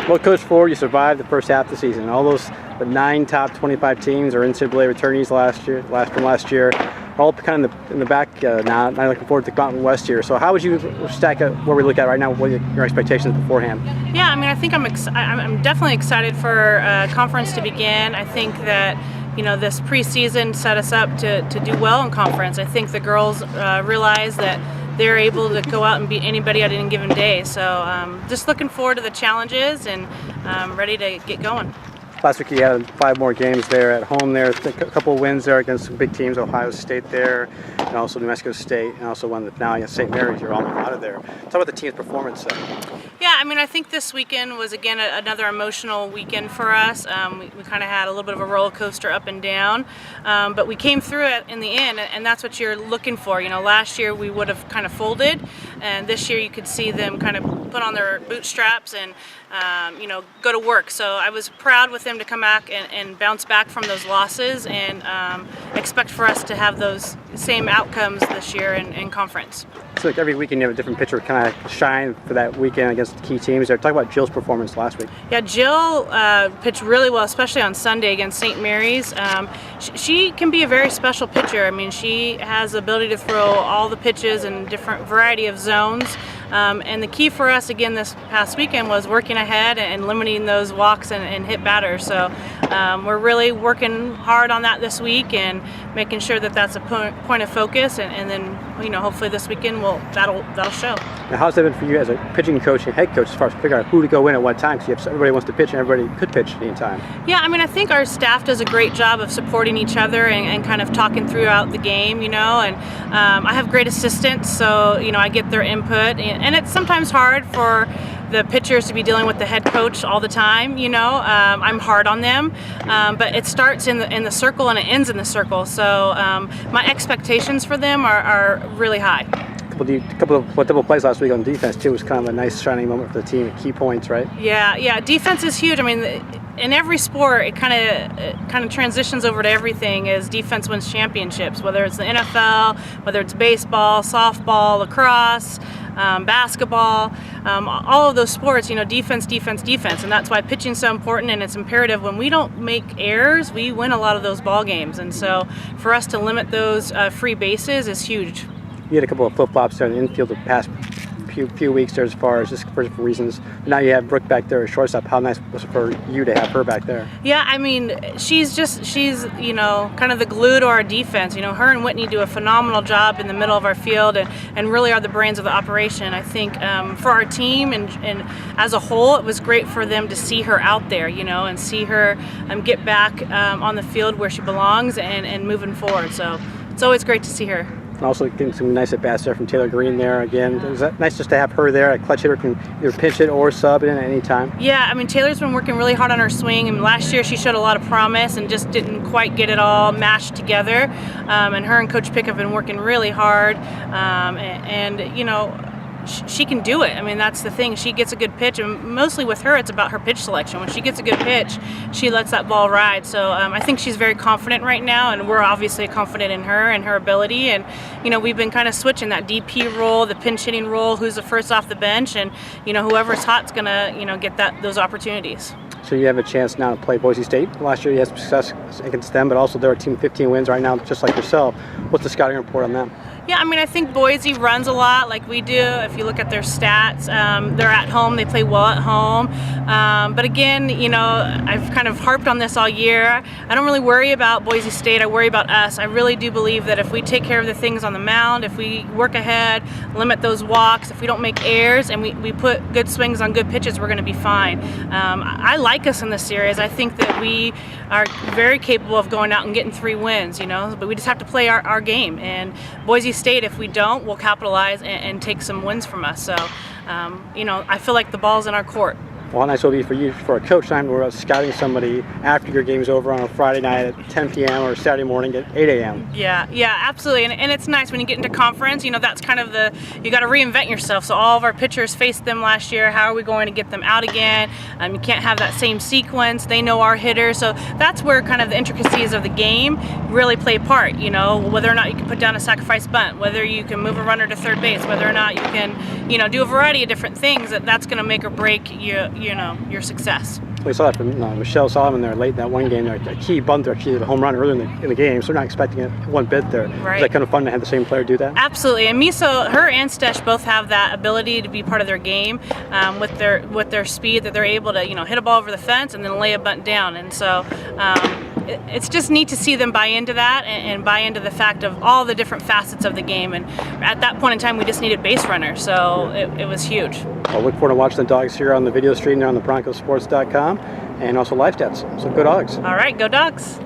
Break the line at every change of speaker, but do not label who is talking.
Well, Coach Ford, you survived the first half of the season. All those the 9 top 25 teams are NCAA returnees from last year. All kind of in the back now. I'm looking forward to the Mountain West here. So how would you stack up where we look at right now? What are your expectations beforehand?
Yeah, I mean, I think I'm definitely excited for conference to begin. I think that this preseason set us up to do well in conference. I think the girls realize that they're able to go out and beat anybody on any given day. So just looking forward to the challenges and ready to get going.
Last week you had 5 more games there at home there, a couple of wins there against some big teams, Ohio State there, and also New Mexico State, and also one now against St. Mary's, your alma mater there. Talk about the team's performance.
Yeah, I mean, I think this weekend was, again, another emotional weekend for us. We kind of had a little bit of a roller coaster up and down, but we came through it in the end, and that's what you're looking for. Last year we would have kind of folded, and this year you could see them kind of put on their bootstraps and go to work. So I was proud with them to come back and bounce back from those losses and expect for us to have those same outcomes this year in conference.
So like every weekend you have a different pitcher kind of shine for that weekend against key teams. Talk about Jill's performance last week.
Yeah, Jill pitched really well, especially on Sunday against St. Mary's. She can be a very special pitcher. I mean, she has the ability to throw all the pitches in different variety of zones. And the key for us, again, this past weekend was working ahead and limiting those walks and hit batters. So we're really working hard on that this week and making sure that that's a point of focus. And then, hopefully this weekend that'll show.
Now, how's that been for you as a pitching coach and head coach as far as figuring out who to go in at what time? Because everybody wants to pitch and everybody could pitch at any time.
Yeah, I mean, I think our staff does a great job of supporting each other and kind of talking throughout the game, and I have great assistants, so, I get their input. And it's sometimes hard for the pitchers to be dealing with the head coach all the time. I'm hard on them, but it starts in the circle and it ends in the circle. So my expectations for them are really high.
A couple of double plays last week on defense too was kind of a nice shining moment for the team at key points, right?
Yeah. Defense is huge. I mean, in every sport, it kind of transitions over to everything as defense wins championships. Whether it's the NFL, whether it's baseball, softball, lacrosse, basketball, all of those sports, defense, and that's why pitching's so important, and it's imperative. When we don't make errors, we win a lot of those ball games, and so for us to limit those free bases is huge.
You had a couple of flip-flops there in the infield the past few weeks there as far as just for reasons. Now you have Brooke back there at shortstop. How nice was it for you to have her back there?
Yeah, I mean, she's kind of the glue to our defense. Her and Whitney do a phenomenal job in the middle of our field and really are the brains of the operation. I think for our team and as a whole, it was great for them to see her out there, and see her get back on the field where she belongs and moving forward. So it's always great to see her.
And also getting some nice at-bats there from Taylor Green there again. Is that nice just to have her there? A clutch hitter can either pinch it or sub it in at any time.
Yeah, I mean, Taylor's been working really hard on her swing, and last year she showed a lot of promise and just didn't quite get it all mashed together. And her and Coach Pick have been working really hard, she can do it. I mean, that's the thing. She gets a good pitch, and mostly with her, it's about her pitch selection. When she gets a good pitch, she lets that ball ride. So I think she's very confident right now, and we're obviously confident in her and her ability. And, we've been kind of switching that DP role, the pinch hitting role, who's the first off the bench, and, whoever's hot's going to, get those opportunities.
So you have a chance now to play Boise State. Last year you had some success against them, but also they're a team 15 wins right now, just like yourself. What's the scouting report on them?
Yeah, I mean, I think Boise runs a lot like we do. If you look at their stats, they're at home, they play well at home. But again, I've kind of harped on this all year. I don't really worry about Boise State, I worry about us. I really do believe that if we take care of the things on the mound, if we work ahead, limit those walks, if we don't make errors, and we put good swings on good pitches, we're going to be fine. I like us in this series. I think that we are very capable of going out and getting 3 wins, but we just have to play our game. And Boise State, if we don't, will capitalize and take some wins from us. So, I feel like the ball's in our court.
Well, how nice will it be for you, for a coach time, we're scouting somebody after your game's over on a Friday night at 10 p.m. or Saturday morning at 8 a.m.
Yeah, absolutely. And it's nice when you get into conference, that's kind of you got to reinvent yourself. So all of our pitchers faced them last year. How are we going to get them out again? You can't have that same sequence. They know our hitters. So that's where kind of the intricacies of the game really play a part, whether or not you can put down a sacrifice bunt, whether you can move a runner to third base, whether or not you can, do a variety of different things. That's going to make or break you your success.
We saw that from Michelle Solomon there late in that one game. A key bunt there, she did a home run earlier in the game, so they're not expecting it one bit there.
Right.
Is that kind of fun to have the same player do that?
Absolutely, and Miso, her and Stesh both have that ability to be part of their game with their speed, that they're able to hit a ball over the fence and then lay a bunt down, and so it's just neat to see them buy into that and buy into the fact of all the different facets of the game. And at that point in time, we just needed base runners, so it was huge.
I'll look forward to watching the Dogs here on the video stream there on the BroncosSports.com and also live stats. So go Dogs.
All right, go Dogs.